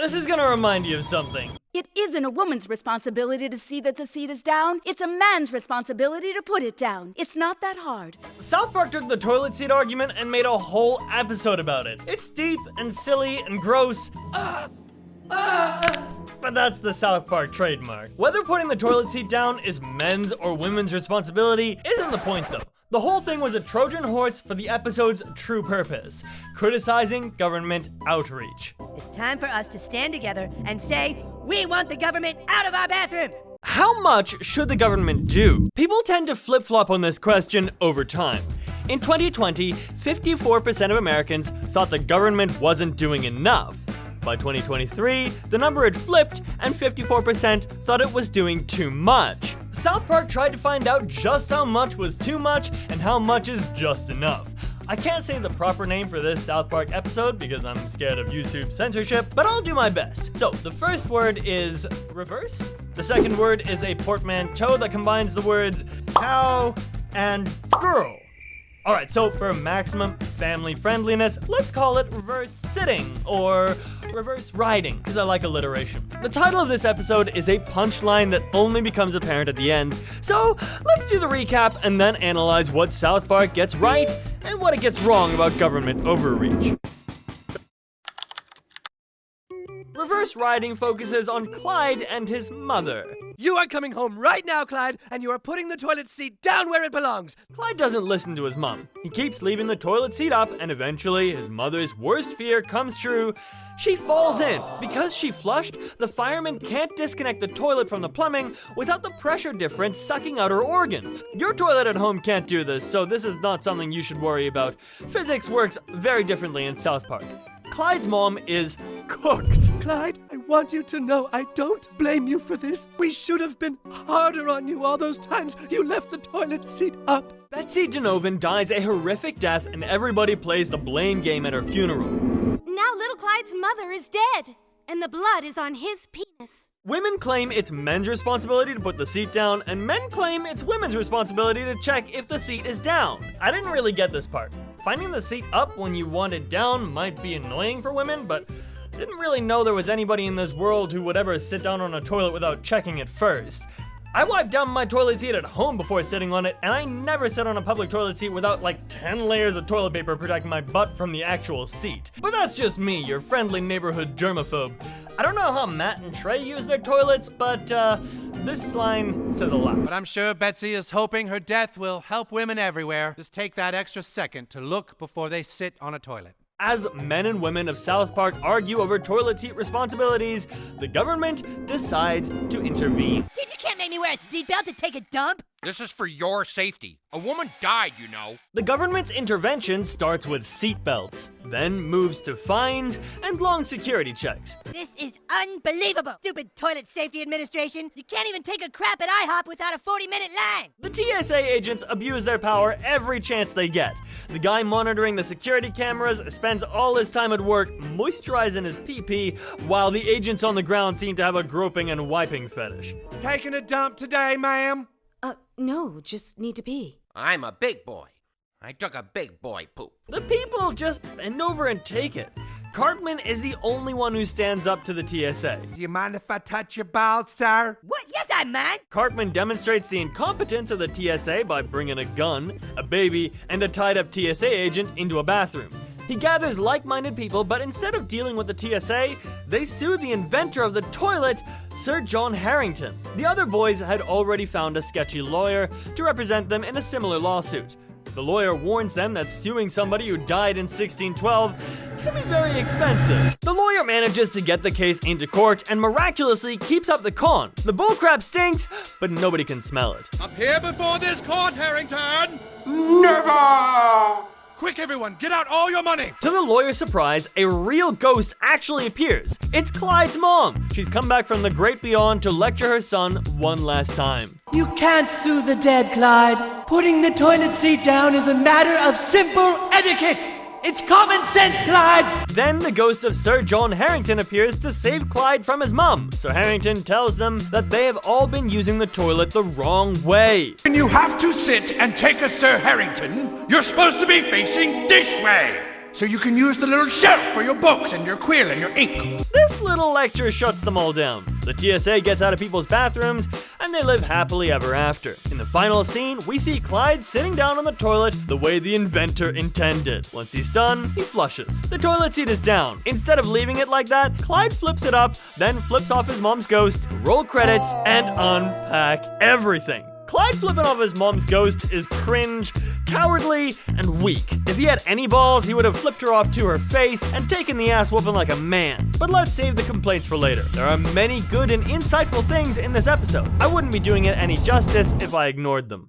this is gonna remind you of something. It isn't a woman's responsibility to see that the seat is down. It's a man's responsibility to put it down. It's not that hard. South Park took the toilet seat argument and made a whole episode about it. It's deep and silly and gross. But that's the South Park trademark. Whether putting the toilet seat down is men's or women's responsibility isn't the point though. The whole thing was a Trojan horse for the episode's true purpose, criticizing government outreach. It's time for us to stand together and say, we want the government out of our bathrooms! How much should the government do? People tend to flip-flop on this question over time. In 2020, 54% of Americans thought the government wasn't doing enough. By 2023, the number had flipped and 54% thought it was doing too much. South Park tried to find out just how much was too much and how much is just enough. I can't say the proper name for this South Park episode because I'm scared of YouTube censorship, but I'll do my best. So, the first word is reverse. The second word is a portmanteau that combines the words cow and girl. Alright, so for maximum family friendliness, let's call it reverse sitting or reverse riding, because I like alliteration. The title of this episode is a punchline that only becomes apparent at the end, so let's do the recap and then analyze what South Park gets right and what it gets wrong about government overreach. Reverse riding focuses on Clyde and his mother. You are coming home right now, Clyde, and you are putting the toilet seat down where it belongs. Clyde doesn't listen to his mom. He keeps leaving the toilet seat up, and eventually his mother's worst fear comes true. She falls in. Because she flushed, the fireman can't disconnect the toilet from the plumbing without the pressure difference sucking out her organs. Your toilet at home can't do this, so this is not something you should worry about. Physics works very differently in South Park. Clyde's mom is cooked. Clyde, I want you to know I don't blame you for this. We should have been harder on you all those times you left the toilet seat up. Betsy DeNovan dies a horrific death and everybody plays the blame game at her funeral. Now little Clyde's mother is dead, and the blood is on his penis. Women claim it's men's responsibility to put the seat down, and men claim it's women's responsibility to check if the seat is down. I didn't really get this part. Finding the seat up when you want it down might be annoying for women, but I didn't really know there was anybody in this world who would ever sit down on a toilet without checking it first. I wipe down my toilet seat at home before sitting on it, and I never sit on a public toilet seat without like 10 layers of toilet paper protecting my butt from the actual seat. But that's just me, your friendly neighborhood germaphobe. I don't know how Matt and Trey use their toilets, but this line says a lot. But I'm sure Betsy is hoping her death will help women everywhere. Just take that extra second to look before they sit on a toilet. As men and women of South Park argue over toilet seat responsibilities, the government decides to intervene. Dude, you can't make me wear a seatbelt to take a dump! This is for your safety. A woman died, you know. The government's intervention starts with seatbelts, then moves to fines and long security checks. This is unbelievable! Stupid Toilet Safety Administration! You can't even take a crap at IHOP without a 40-minute line! The TSA agents abuse their power every chance they get. The guy monitoring the security cameras spends all his time at work moisturizing his pee-pee, while the agents on the ground seem to have a groping and wiping fetish. Taking a dump today, ma'am? No, just need to pee. I'm a big boy. I took a big boy poop. The people just bend over and take it. Cartman is the only one who stands up to the TSA. Do you mind if I touch your balls, sir? What? Yes, I mind! Cartman demonstrates the incompetence of the TSA by bringing a gun, a baby, and a tied-up TSA agent into a bathroom. He gathers like-minded people, but instead of dealing with the TSA, they sue the inventor of the toilet, Sir John Harrington. The other boys had already found a sketchy lawyer to represent them in a similar lawsuit. The lawyer warns them that suing somebody who died in 1612 can be very expensive. The lawyer manages to get the case into court and miraculously keeps up the con. The bullcrap stinks, but nobody can smell it. Appear before this court, Harrington! Never! Quick, everyone, get out all your money! To the lawyer's surprise, a real ghost actually appears. It's Clyde's mom. She's come back from the great beyond to lecture her son one last time. You can't sue the dead, Clyde. Putting the toilet seat down is a matter of simple etiquette. It's common sense, Clyde! Then the ghost of Sir John Harrington appears to save Clyde from his mum. So Harrington tells them that they have all been using the toilet the wrong way. When you have to sit and take a Sir Harrington, you're supposed to be facing this way. so you can use the little shelf for your books and your quill and your ink. This little lecture shuts them all down. The TSA gets out of people's bathrooms, and they live happily ever after. In the final scene, we see Clyde sitting down on the toilet the way the inventor intended. Once he's done, he flushes. The toilet seat is down. Instead of leaving it like that, Clyde flips it up, then flips off his mom's ghost, roll credits, and unpack everything. Clyde flipping off his mom's ghost is cringe, cowardly, and weak. If he had any balls, he would have flipped her off to her face and taken the ass whooping like a man. But let's save the complaints for later. There are many good and insightful things in this episode. I wouldn't be doing it any justice if I ignored them.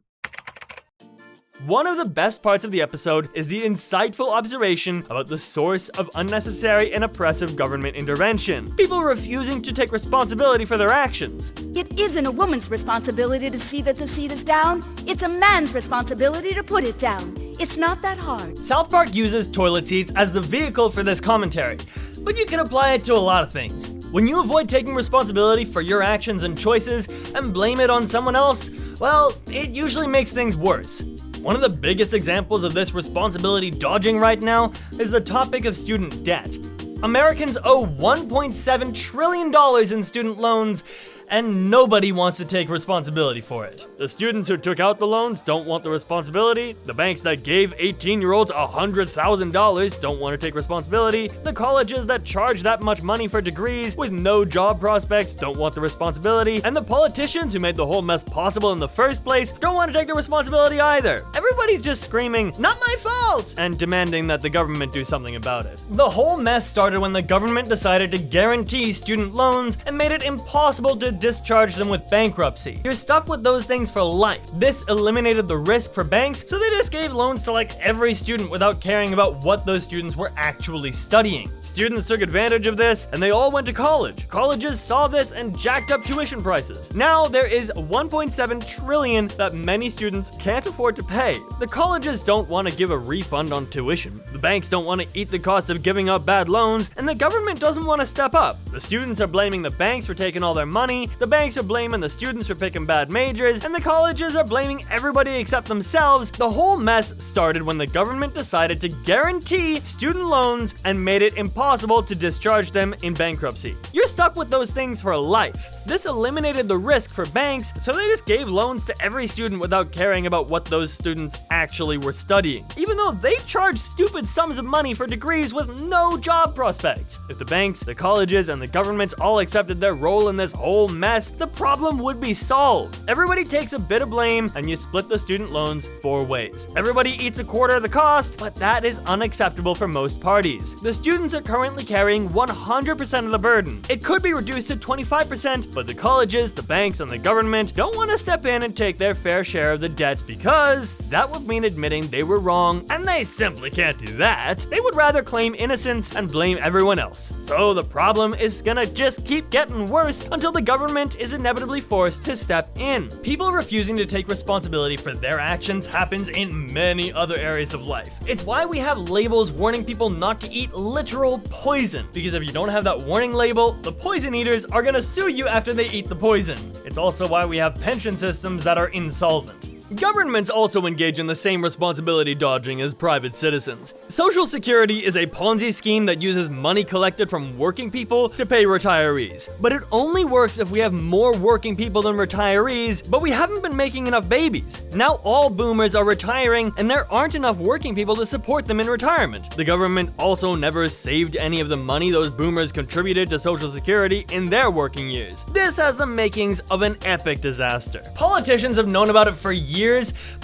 One of the best parts of the episode is the insightful observation about the source of unnecessary and oppressive government intervention. People refusing to take responsibility for their actions. It isn't a woman's responsibility to see that the seat is down. It's a man's responsibility to put it down. It's not that hard. South Park uses toilet seats as the vehicle for this commentary, but you can apply it to a lot of things. When you avoid taking responsibility for your actions and choices and blame it on someone else, well, it usually makes things worse. One of the biggest examples of this responsibility dodging right now is the topic of student debt. Americans owe $1.7 trillion in student loans, and nobody wants to take responsibility for it. The students who took out the loans don't want the responsibility. The banks that gave 18-year-olds $100,000 don't want to take responsibility. The colleges that charge that much money for degrees with no job prospects don't want the responsibility. And the politicians who made the whole mess possible in the first place don't want to take the responsibility either. Everybody's just screaming, "Not my fault!" and demanding that the government do something about it. The whole mess started when the government decided to guarantee student loans and made it impossible to discharge them with bankruptcy. You're stuck with those things for life. This eliminated the risk for banks, so they just gave loans to like every student without caring about what those students were actually studying. Students took advantage of this, and they all went to college. Colleges saw this and jacked up tuition prices. Now there is $1.7 trillion that many students can't afford to pay. The colleges don't want to give a refund on tuition. The banks don't want to eat the cost of giving up bad loans, and the government doesn't want to step up. The students are blaming the banks for taking all their money, the banks are blaming the students for picking bad majors, and the colleges are blaming everybody except themselves. The whole mess started when the government decided to guarantee student loans and made it impossible to discharge them in bankruptcy. You're stuck with those things for life. This eliminated the risk for banks, so they just gave loans to every student without caring about what those students actually were studying, even though they charged stupid sums of money for degrees with no job prospects. If the banks, the colleges, and the governments all accepted their role in this whole mess, the problem would be solved. Everybody takes a bit of blame, and you split the student loans 4 ways. Everybody eats a quarter of the cost, but that is unacceptable for most parties. The students are currently carrying 100% of the burden. It could be reduced to 25%, but the colleges, the banks, and the government don't want to step in and take their fair share of the debt because that would mean admitting they were wrong, and they simply can't do that. They would rather claim innocence and blame everyone else. So the problem is gonna just keep getting worse until the government is inevitably forced to step in. People refusing to take responsibility for their actions happens in many other areas of life. It's why we have labels warning people not to eat literal poison, because if you don't have that warning label, the poison eaters are gonna sue you after they eat the poison. It's also why we have pension systems that are insolvent. Governments also engage in the same responsibility dodging as private citizens. Social Security is a Ponzi scheme that uses money collected from working people to pay retirees. But it only works if we have more working people than retirees, but we haven't been making enough babies. Now all boomers are retiring, and there aren't enough working people to support them in retirement. The government also never saved any of the money those boomers contributed to Social Security in their working years. This has the makings of an epic disaster. Politicians have known about it for years,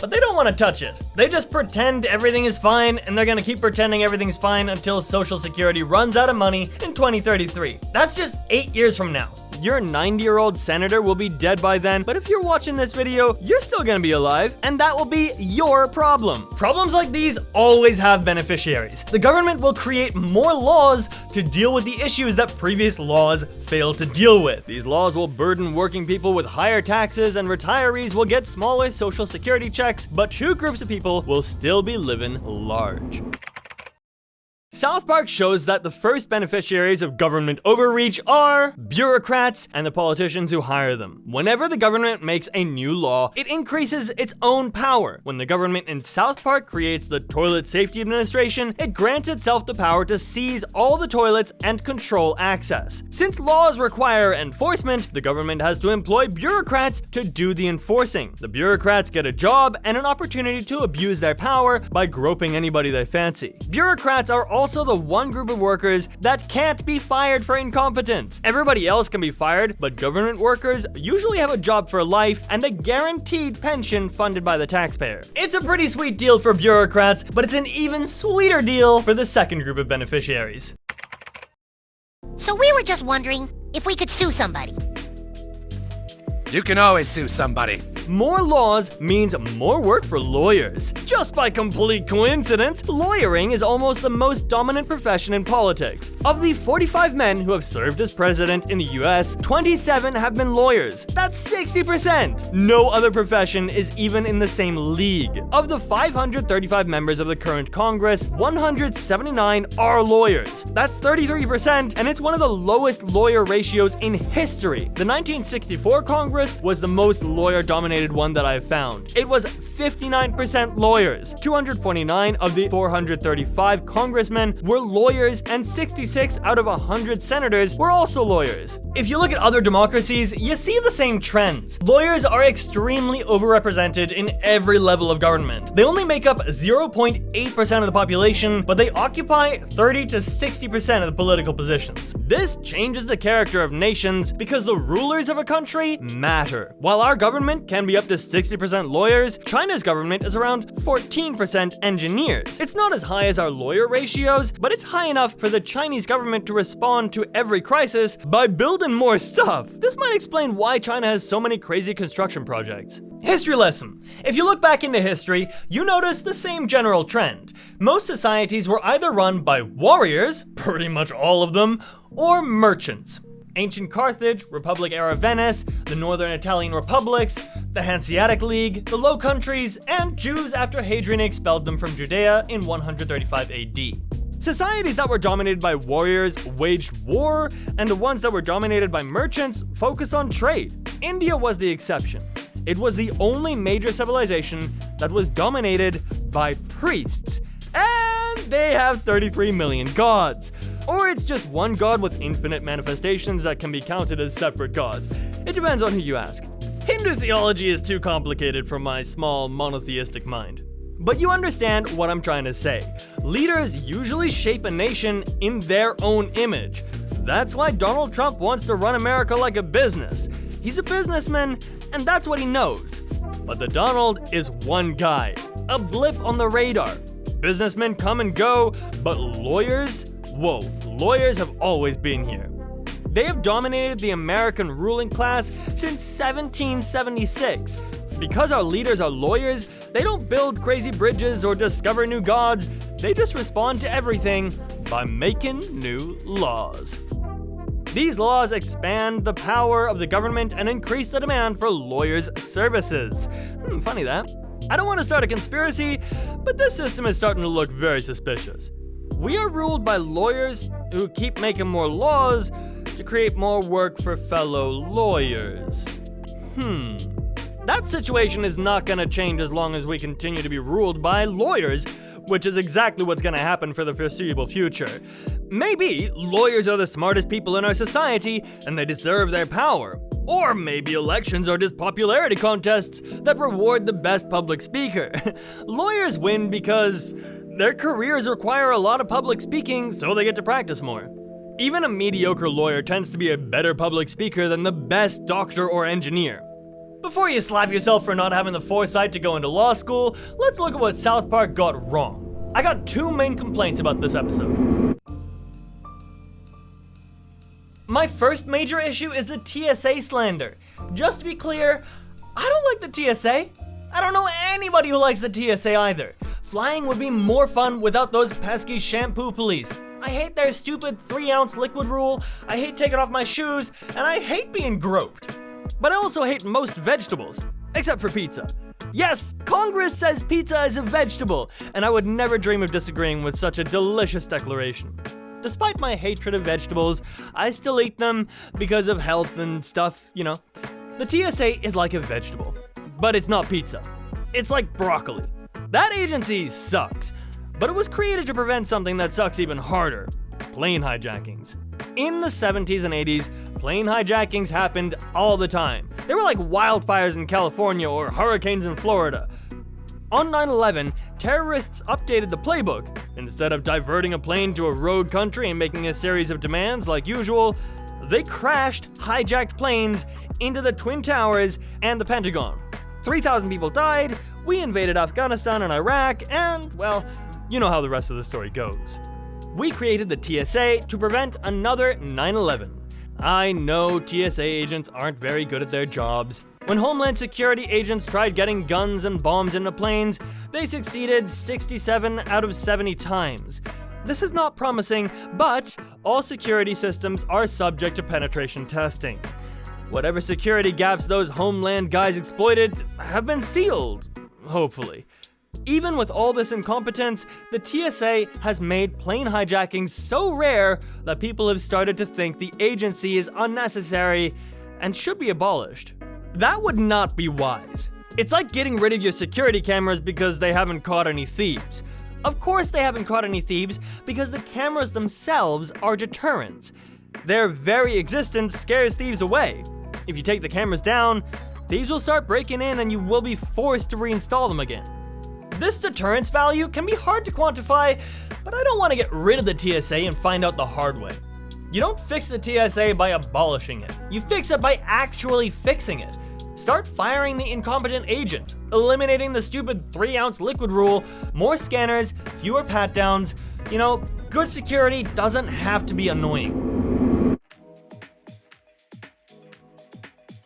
but they don't want to touch it. They just pretend everything is fine, and they're gonna keep pretending everything's fine until Social Security runs out of money in 2033. That's just 8 years from now. Your 90-year-old senator will be dead by then, but if you're watching this video, you're still gonna be alive, and that will be your problem. Problems like these always have beneficiaries. The government will create more laws to deal with the issues that previous laws failed to deal with. These laws will burden working people with higher taxes, and retirees will get smaller Social Security checks, but 2 groups of people will still be living large. South Park shows that the first beneficiaries of government overreach are bureaucrats and the politicians who hire them. Whenever the government makes a new law, it increases its own power. When the government in South Park creates the Toilet Safety Administration, it grants itself the power to seize all the toilets and control access. Since laws require enforcement, the government has to employ bureaucrats to do the enforcing. The bureaucrats get a job and an opportunity to abuse their power by groping anybody they fancy. Bureaucrats are also the one group of workers that can't be fired for incompetence. Everybody else can be fired, but government workers usually have a job for life and a guaranteed pension funded by the taxpayer. It's a pretty sweet deal for bureaucrats, but it's an even sweeter deal for the second group of beneficiaries. So we were just wondering if we could sue somebody. You can always sue somebody. More laws means more work for lawyers. Just by complete coincidence, lawyering is almost the most dominant profession in politics. Of the 45 men who have served as president in the US, 27 have been lawyers. That's 60%! No other profession is even in the same league. Of the 535 members of the current Congress, 179 are lawyers. That's 33%, and it's one of the lowest lawyer ratios in history. The 1964 Congress was the most lawyer-dominated one that I've found. It was 59% lawyers. 249 of the 435 congressmen were lawyers, and 66 out of 100 senators were also lawyers. If you look at other democracies, you see the same trends. Lawyers are extremely overrepresented in every level of government. They only make up 0.8% of the population, but they occupy 30 to 60% of the political positions. This changes the character of nations because the rulers of a country matter. While our government can be up to 60% lawyers, China's government is around 14% engineers. It's not as high as our lawyer ratios, but it's high enough for the Chinese government to respond to every crisis by building more stuff. This might explain why China has so many crazy construction projects. History lesson. If you look back into history, you notice the same general trend. Most societies were either run by warriors, pretty much all of them, or merchants. Ancient Carthage, Republic-era Venice, the Northern Italian republics, the Hanseatic League, the Low Countries, and Jews after Hadrian expelled them from Judea in 135 AD. Societies that were dominated by warriors waged war, and the ones that were dominated by merchants focused on trade. India was the exception. It was the only major civilization that was dominated by priests, and they have 33 million gods. Or it's just one god with infinite manifestations that can be counted as separate gods. It depends on who you ask. Hindu theology is too complicated for my small monotheistic mind. But you understand what I'm trying to say. Leaders usually shape a nation in their own image. That's why Donald Trump wants to run America like a business. He's a businessman, and that's what he knows. But the Donald is one guy, a blip on the radar. Businessmen come and go, but lawyers? Whoa, lawyers have always been here. They have dominated the American ruling class since 1776. Because our leaders are lawyers, they don't build crazy bridges or discover new gods. They just respond to everything by making new laws. These laws expand the power of the government and increase the demand for lawyers' services. Funny that. I don't want to start a conspiracy, but this system is starting to look very suspicious. We are ruled by lawyers who keep making more laws to create more work for fellow lawyers. That situation is not gonna change as long as we continue to be ruled by lawyers, which is exactly what's gonna happen for the foreseeable future. Maybe lawyers are the smartest people in our society and they deserve their power. Or maybe elections are just popularity contests that reward the best public speaker. Lawyers win because their careers require a lot of public speaking, so they get to practice more. Even a mediocre lawyer tends to be a better public speaker than the best doctor or engineer. Before you slap yourself for not having the foresight to go into law school, let's look at what South Park got wrong. I got two main complaints about this episode. My first major issue is the TSA slander. Just to be clear, I don't like the TSA. I don't know anybody who likes the TSA either. Flying would be more fun without those pesky shampoo police. I hate their stupid 3-ounce liquid rule, I hate taking off my shoes, and I hate being groped. But I also hate most vegetables, except for pizza. Yes, Congress says pizza is a vegetable, and I would never dream of disagreeing with such a delicious declaration. Despite my hatred of vegetables, I still eat them because of health and stuff, you know. The TSA is like a vegetable, but it's not pizza. It's like broccoli. That agency sucks, but it was created to prevent something that sucks even harder: plane hijackings. In the 70s and 80s, plane hijackings happened all the time. They were like wildfires in California or hurricanes in Florida. On 9/11, terrorists updated the playbook. Instead of diverting a plane to a rogue country and making a series of demands like usual, they crashed hijacked planes into the Twin Towers and the Pentagon. 3,000 people died, we invaded Afghanistan and Iraq, and, well, you know how the rest of the story goes. We created the TSA to prevent another 9/11. I know TSA agents aren't very good at their jobs. When Homeland Security agents tried getting guns and bombs into planes, they succeeded 67 out of 70 times. This is not promising, but all security systems are subject to penetration testing. Whatever security gaps those Homeland guys exploited have been sealed, hopefully. Even with all this incompetence, the TSA has made plane hijackings so rare that people have started to think the agency is unnecessary and should be abolished. That would not be wise. It's like getting rid of your security cameras because they haven't caught any thieves. Of course they haven't caught any thieves because the cameras themselves are deterrents. Their very existence scares thieves away. If you take the cameras down, thieves will start breaking in and you will be forced to reinstall them again. This deterrence value can be hard to quantify, but I don't want to get rid of the TSA and find out the hard way. You don't fix the TSA by abolishing it. You fix it by actually fixing it. Start firing the incompetent agents, eliminating the stupid 3-ounce liquid rule, more scanners, fewer pat-downs. You know, good security doesn't have to be annoying.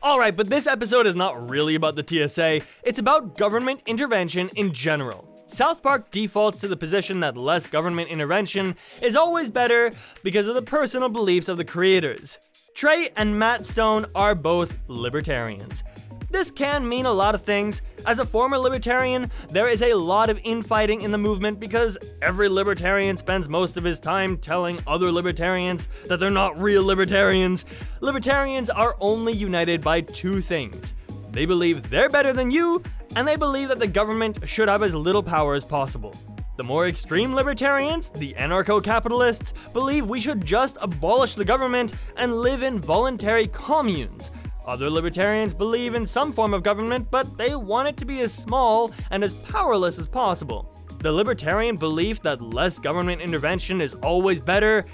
Alright, but this episode is not really about the TSA, it's about government intervention in general. South Park defaults to the position that less government intervention is always better because of the personal beliefs of the creators. Trey and Matt Stone are both libertarians. This can mean a lot of things. As a former libertarian, there is a lot of infighting in the movement because every libertarian spends most of his time telling other libertarians that they're not real libertarians. Libertarians are only united by two things. They believe they're better than you, and they believe that the government should have as little power as possible. The more extreme libertarians, the anarcho-capitalists, believe we should just abolish the government and live in voluntary communes. Other libertarians believe in some form of government, but they want it to be as small and as powerless as possible. The libertarian belief that less government intervention is always better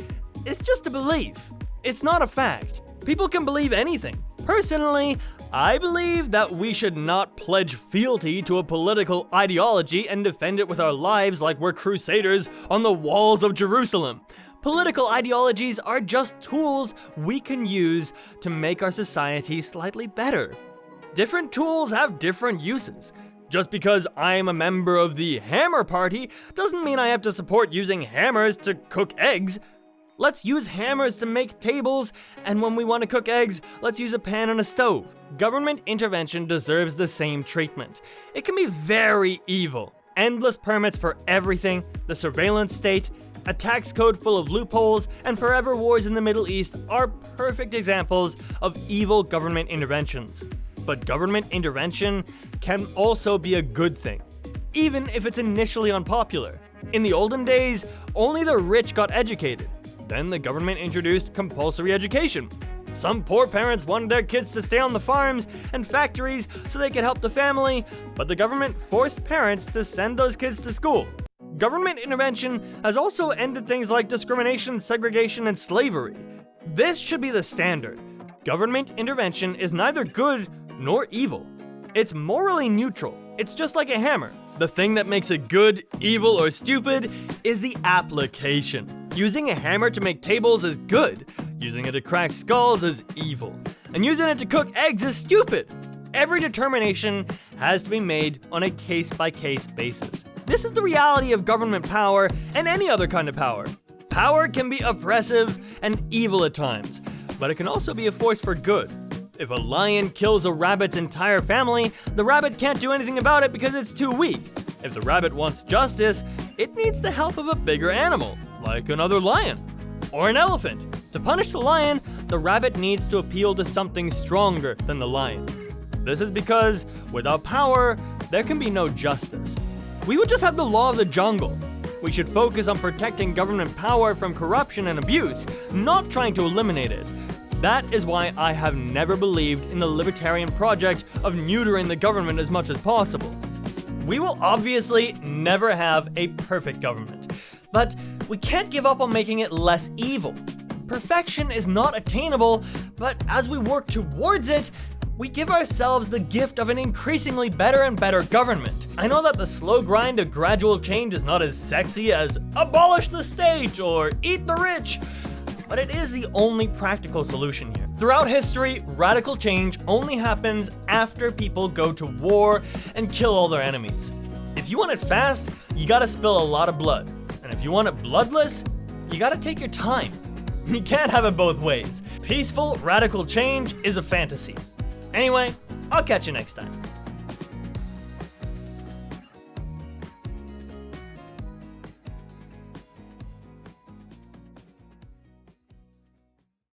is just a belief. It's not a fact. People can believe anything. Personally, I believe that we should not pledge fealty to a political ideology and defend it with our lives like we're crusaders on the walls of Jerusalem. Political ideologies are just tools we can use to make our society slightly better. Different tools have different uses. Just because I'm a member of the Hammer Party doesn't mean I have to support using hammers to cook eggs. Let's use hammers to make tables, and when we want to cook eggs, let's use a pan and a stove. Government intervention deserves the same treatment. It can be very evil. Endless permits for everything, the surveillance state, a tax code full of loopholes, and forever wars in the Middle East are perfect examples of evil government interventions. But government intervention can also be a good thing, even if it's initially unpopular. In the olden days, only the rich got educated. Then the government introduced compulsory education. Some poor parents wanted their kids to stay on the farms and factories so they could help the family, but the government forced parents to send those kids to school. Government intervention has also ended things like discrimination, segregation, and slavery. This should be the standard. Government intervention is neither good nor evil. It's morally neutral. It's just like a hammer. The thing that makes it good, evil, or stupid is the application. Using a hammer to make tables is good. Using it to crack skulls is evil. And using it to cook eggs is stupid. Every determination has to be made on a case-by-case basis. This is the reality of government power and any other kind of power. Power can be oppressive and evil at times, but it can also be a force for good. If a lion kills a rabbit's entire family, the rabbit can't do anything about it because it's too weak. If the rabbit wants justice, it needs the help of a bigger animal, like another lion or an elephant. To punish the lion, the rabbit needs to appeal to something stronger than the lion. This is because, without power, there can be no justice. We would just have the law of the jungle. We should focus on protecting government power from corruption and abuse, not trying to eliminate it. That is why I have never believed in the libertarian project of neutering the government as much as possible. We will obviously never have a perfect government, but we can't give up on making it less evil. Perfection is not attainable, but as we work towards it, we give ourselves the gift of an increasingly better and better government. I know that the slow grind of gradual change is not as sexy as abolish the state or eat the rich, but it is the only practical solution here. Throughout history, radical change only happens after people go to war and kill all their enemies. If you want it fast, you gotta spill a lot of blood. And if you want it bloodless, you gotta take your time. You can't have it both ways. Peaceful, radical change is a fantasy. Anyway, I'll catch you next time.